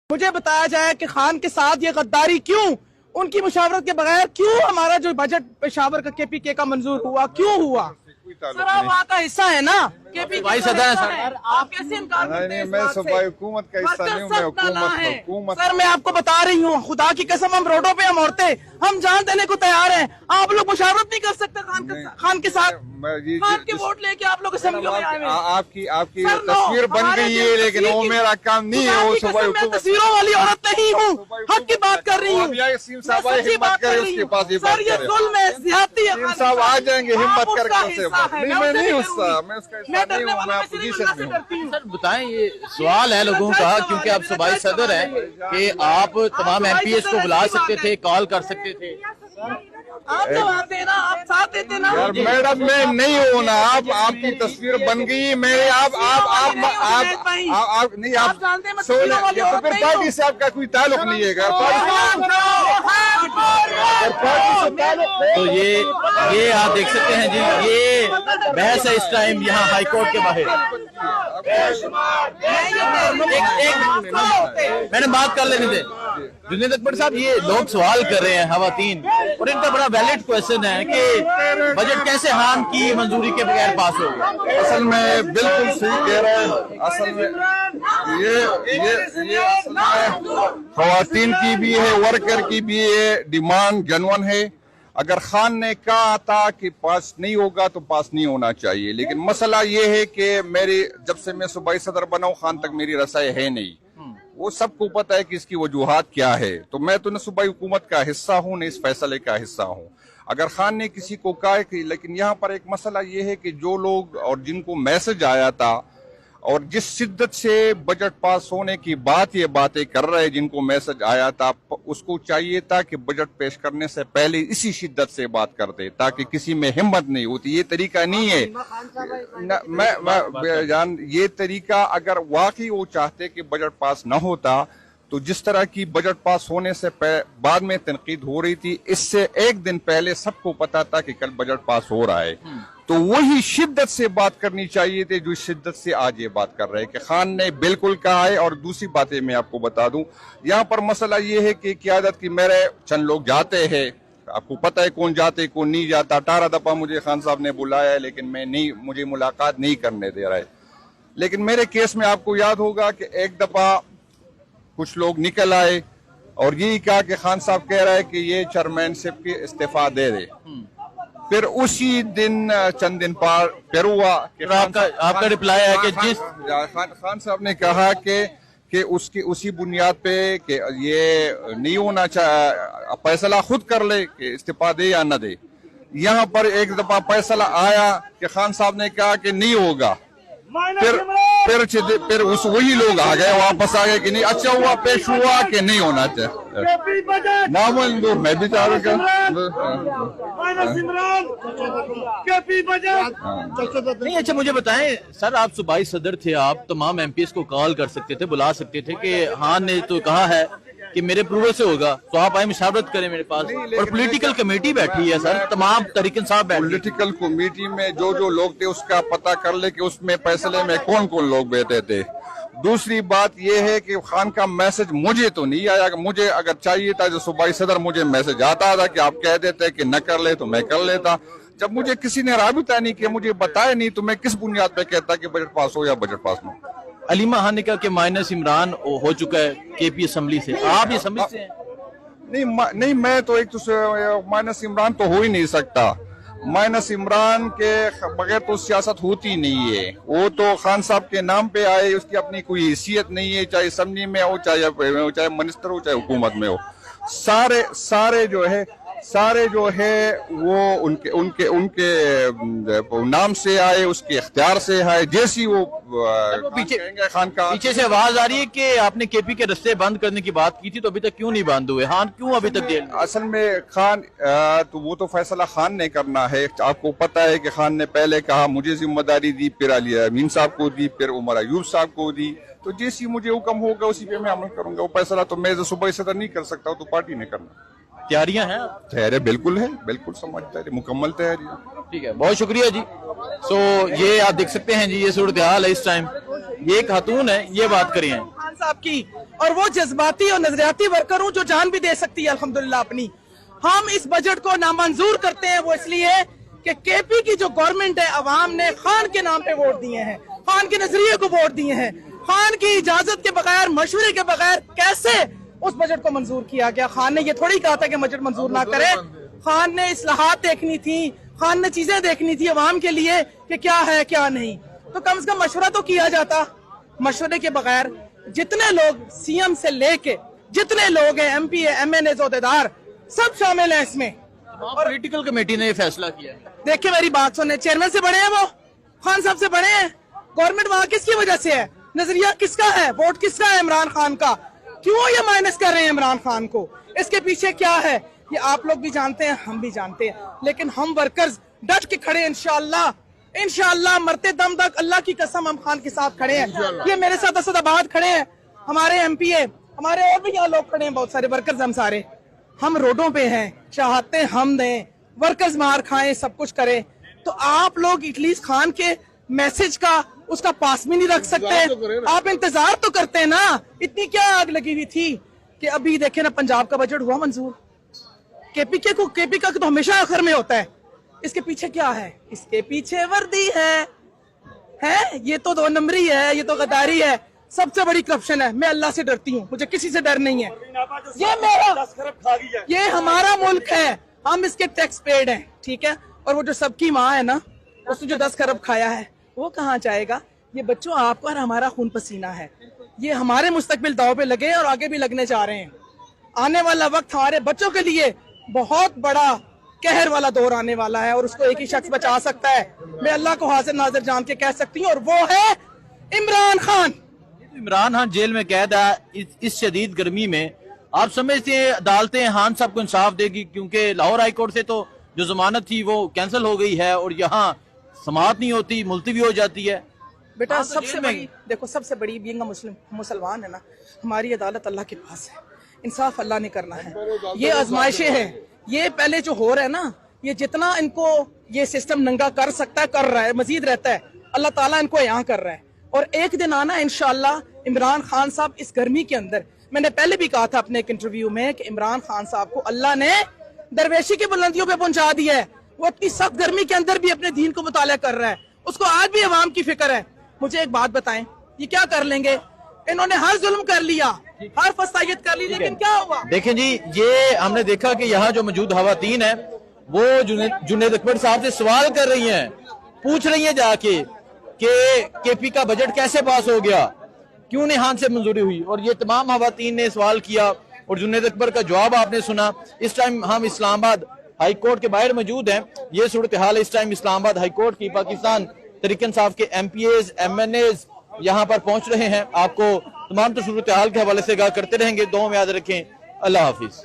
मुझे बताया जाए कि खान के साथ ये गद्दारी क्यों, उनकी मुशावरत के बगैर क्यों हमारा जो बजट पेशावर का केपीके का मंजूर हुआ, क्यों हुआ? सर आप वहाँ का हिस्सा है ना, केपीके भाई सदर है सर। आप कैसे इनकार करते हैं? मैं सूबाई हुकूमत का हिस्सा नहीं हूँ, मैं हुकूमत। सर मैं आपको बता रही हूँ, खुदा की कसम हम रोडों पे हम औरतें हम जान देने को तैयार हैं। आप लोग मुशावरत नहीं कर सकते खान के साथ। खान के वोट लेके आप लोग असेंबली में आए हैं। आपकी तस्वीर बन गई है, लेकिन वो मेरा काम नहीं है। वो सूबाई मैं तस्वीरों वाली औरत नहीं हूँ, हक की बात कर रही हूँ। सर ये जुल्म है, ज़्यादती है। साहब आ जाएंगे हिम्मत करके। नहीं मैं नहीं हिस्सा, मैं उसका हिस्सा नहीं हूँ, मैं अपोजिशन में हूँ। सर बताएं, ये सवाल है लोगों का, क्योंकि आप सूबाई सदर हैं कि आप तमाम एमपीएस को बुला सकते थे, कॉल कर सकते थे। आप जवाब देना, आप साथ देते ना। यार मैडम मैं नहीं हूँ ना, आपकी तस्वीर बन गई। मैं आप नहीं, आप जानते हैं तो फिर पार्टी से आपका कोई ताल्लुक नहीं है। तो ये आप देख सकते हैं जी, ये बहस है इस टाइम यहाँ हाई कोर्ट के बाहर। मैंने बात कर लेने दे। जुनेद अकबर साहब, ये लोग सवाल कर रहे हैं खवातीन, और इनका बड़ा वैलिड क्वेश्चन है कि बजट कैसे खान की मंजूरी के बगैर पास होगा। असल में बिल्कुल सही कह रहे हैं। असल में ये खवातीन की भी है, वर्कर की भी है, डिमांड जनवन है। अगर खान ने कहा था कि पास नहीं होगा तो पास नहीं होना चाहिए, लेकिन मसला ये है कि जब से मैं सूबाई सदर बना हूं, खान तक मेरी रसाई है नहीं। वो सबको पता है कि इसकी वजूहात क्या है। तो मैं तो न सूबाई हुकूमत का हिस्सा हूँ, न इस फैसले का हिस्सा हूँ। अगर खान ने किसी को कहा कि, लेकिन यहाँ पर एक मसला ये है कि जो लोग और जिनको मैसेज आया था और जिस शिद्दत से बजट पास होने की बात ये बातें कर रहे हैं, जिनको मैसेज आया था, उसको चाहिए था कि बजट पेश करने से पहले इसी शिद्दत से बात करते, ताकि किसी में हिम्मत नहीं होती। ये तरीका नहीं है। ये तरीका अगर वाकई वो चाहते कि बजट पास न होता, तो जिस तरह की बजट पास होने से बाद में तनकीद हो रही थी, इससे एक दिन पहले सबको पता था कि कल बजट पास हो रहा है। तो वही शिद्दत से बात करनी चाहिए थी जो शिद्दत से आज ये बात कर रहे हैं कि खान ने बिल्कुल कहा है। और दूसरी बातें मैं आपको बता दूं, यहाँ पर मसला ये है कि क़यादत की मेरे चंद लोग जाते हैं, आपको पता है कौन जाते कौन नहीं जाता। 18 दफा मुझे खान साहब ने बुलाया है, लेकिन मुझे मुलाकात नहीं करने दे रहा है। लेकिन मेरे केस में आपको याद होगा कि एक दफा कुछ लोग निकल आए और यही कहा कि खान साहब कह रहा है कि ये चेयरमैनशिप की इस्तीफा दे दे। फिर उसी दिन चंद दिन पार फिर हुआ कि आपका रिप्लाई है कि जिस खान साहब ने कहा कि उसकी उसी बुनियाद पे कि ये नहीं होना चाहिए, फैसला खुद कर ले कि इस्तीफा दे या न दे। यहाँ पर एक दफा फैसला आया कि खान साहब ने कहा कि नहीं होगा। फिर वही लोग आ गए, वापस आ गए कि नहीं अच्छा हुआ, पेश हुआ कि नहीं होना चाहिए। नामंजूर मैं भी चाह रहा नहीं। अच्छा मुझे बताएं सर, आप सूबाई सदर थे, आप तमाम एमपीएस को कॉल कर सकते थे, बुला सकते थे कि खान ने तो कहा है कि मेरे अप्रूवल से होगा, तो आप आए मुशावरत करें मेरे पास। और पॉलिटिकल कमेटी बैठी है सर, तमाम तरीके साहब बैठे। पॉलिटिकल कमेटी में जो लोग थे उसका पता कर ले कि उसमें फैसले में कौन कौन लोग बैठे थे। दूसरी बात यह है कि खान का मैसेज मुझे तो नहीं आया। मुझे अगर चाहिए था जो सूबाई सदर, मुझे मैसेज आता था कि आप कह देते कि न कर ले तो मैं कर लेता। जब मुझे किसी ने राबिता नहीं किया, मुझे बताया नहीं, तो मैं किस बुनियाद पे कहता कि बजट पास हो या बजट पास न हो। अलीमा खान ने कहा कि माइनस इमरान हो चुका है केपी असेंबली से, आप ये समझते हैं? नहीं मैं तो एक तो माइनस इमरान तो हो ही नहीं सकता। माइनस इमरान के बगैर तो सियासत होती नहीं है। वो तो खान साहब के नाम पे आए, उसकी अपनी कोई हैसियत नहीं है, चाहे असेंबली में हो, चाहे मिनिस्टर हो, चाहे हुकूमत में हो। सारे जो है वो उनके नाम से आए, उसके इख्तियार से आए। जैसी वो खान का पीछे से आवाज आ रही है कि आपने केपी के रस्ते बंद करने की बात की थी, तो अभी तक क्यों नहीं बंद हुए? खान क्यों अभी तक जेल? असल में खान तो वो तो फैसला खान ने करना है। आपको पता है कि खान ने पहले कहा मुझे जिम्मेदारी दी, फिर अली अमीन साहब को दी, फिर उमर अयूब साहब को दी। तो जैसी मुझे हुक्म होगा उसी पे मैं अमल करूंगा। वो फैसला तो मैं सूबाई सदर नहीं कर सकता, तो पार्टी ने करना। तैयारियां हैं? तैयारी बिल्कुल है, बिल्कुल समझता है, मुकम्मल तैयारी है। ठीक है, बहुत शुक्रिया जी। सो ये आप देख सकते हैं जी, ये सूरत हाल है इस टाइम। ये खातून है, ये बात करी है। साहब की, और वो जज्बाती और नजरियाती वर्कर हूँ जो जान भी दे सकती है अल्हम्दुलिल्लाह अपनी। हम इस बजट को नामंजूर करते हैं वो इसलिए कि केपी की जो गवर्नमेंट है, अवाम ने खान के नाम पे वोट दिए हैं, खान के नजरिए को वोट दिए हैं। खान की इजाजत के बगैर, मशवरे के बगैर कैसे उस बजट को मंजूर किया गया? खान ने ये थोड़ी कहा था कि बजट मंजूर ना करे। खान ने इस्लाहात देखनी थी, खान ने चीजें देखनी थी अवाम के लिए कि क्या है क्या नहीं। तो कम से कम मशवरा तो किया जाता। मशवरे के बगैर जितने लोग सीएम से लेके जितने लोग हैं, एमपी है, एमएनए, ओहदेदार, सब शामिल हैं इसमें। और पॉलिटिकल कमेटी ने ये फैसला किया है। देखिए मेरी बात सुने, चेयरमैन से बड़े हैं वो, खान साहब से बड़े हैं। गवर्नमेंट वहां किसकी वजह से है? नजरिया किसका है? वोट किसका है? इमरान खान का। क्यों ये माइनस कर रहे हैं इमरान खान को? इसके पीछे क्या है ये आप लोग भी जानते हैं, हम भी जानते हैं, लेकिन हम वर्कर्स डट के खड़े हैं। इंशाअल्लाह मरते दम तक, अल्लाह की कसम, हम खान के साथ खड़े हैं। ये मेरे साथ असदाबाद खड़े हैं, हमारे एमपी है, हमारे और भी यहाँ लोग खड़े हैं, बहुत सारे वर्कर्स। हम रोडों पे हैं, चाहते हम दें, वर्कर्स मार खाएं, सब कुछ करें। तो आप लोग एटलीस्ट खान के मैसेज का उसका पास भी नहीं रख सकते। आप इंतजार तो करते हैं ना। इतनी क्या आग लगी हुई थी कि अभी देखे ना, पंजाब का बजट हुआ मंजूर। केपी का तो हमेशा आखिर में होता है। इसके पीछे क्या है? इसके पीछे वर्दी है ये तो 2 नंबरी है, ये तो गद्दारी है, सबसे बड़ी करप्शन है। मैं अल्लाह से डरती हूँ, मुझे किसी से डर नहीं है। ये हमारा मुल्क है, हम इसके टैक्स पेड हैं, ठीक है। और वो जो सबकी माँ है ना, उसने जो 10 खरब खाया है वो कहाँ जाएगा? ये बच्चों आपका और हमारा खून पसीना है। ये हमारे मुस्तकबिल दाव पे लगे और आगे भी लगने जा रहे हैं। आने वाला वक्त हमारे बच्चों के लिए बहुत बड़ा कहर वाला दौर आने वाला है, और उसको एक ही शख्स बचा सकता है। मैं अल्लाह को हाजिर नाजिर जान के कह सकती हूँ, और वो है इमरान खान। इमरान खान जेल में कैद है इस शदीद गर्मी में। आप समझते हैं अदालतें खान साहब को इंसाफ देगी? क्योंकि लाहौर हाई कोर्ट से तो जो जमानत थी वो कैंसिल हो गई है, और यहाँ समाअत नहीं होती, मुलतवी हो जाती है। बेटा सबसे बड़ी देखो, सबसे बड़ी बीइंग अ मुसलमान है ना, हमारी अदालत अल्लाह के पास है। इंसाफ अल्लाह ने करना है। ये आजमाइशें हैं, ये पहले जो हो रहा है ना, ये जितना इनको ये सिस्टम नंगा कर सकता है कर रहा है, मजीद रहता है। अल्लाह ताला इनको यहाँ कर रहा है, और एक दिन आना इंशाअल्लाह इमरान खान साहब इस गर्मी के अंदर, मैंने पहले भी कहा था अपने एक इंटरव्यू में कि इमरान खान साहब को अल्लाह ने दरवेशी की बुलंदियों पे पहुंचा दिया है। वो इतनी सख्त गर्मी के अंदर भी अपने दीन को मुताला कर रहा है, उसको आज भी अवाम की फिक्र है। मुझे एक बात बताएं, ये क्या कर लेंगे? इन्होंने हर जुल्म कर लिया, हर फसायत कर ली, लेकिन क्या हुआ? देखें जी, ये हमने देखा कि यहाँ जो मौजूद खवातीन है वो जुनैद अकबर साहब से सवाल कर रही हैं, पूछ रही हैं जाके कि केपी का बजट कैसे पास हो गया, क्यों नहीं खान से मंजूरी हुई। और ये तमाम खवातीन ने सवाल किया और जुनैद अकबर का जवाब आपने सुना। इस टाइम हम इस्लामाबाद हाई कोर्ट के बाहर मौजूद हैं। ये सूरत हाल इस टाइम इस्लामाबाद हाई कोर्ट की। पाकिस्तान तहरीक इंसाफ के MPAs MNAs यहाँ पर पहुंच रहे हैं। आपको तमाम सूरत हाल के हवाले से आगाह करते रहेंगे। दुआ में याद रखें। अल्लाह हाफिज।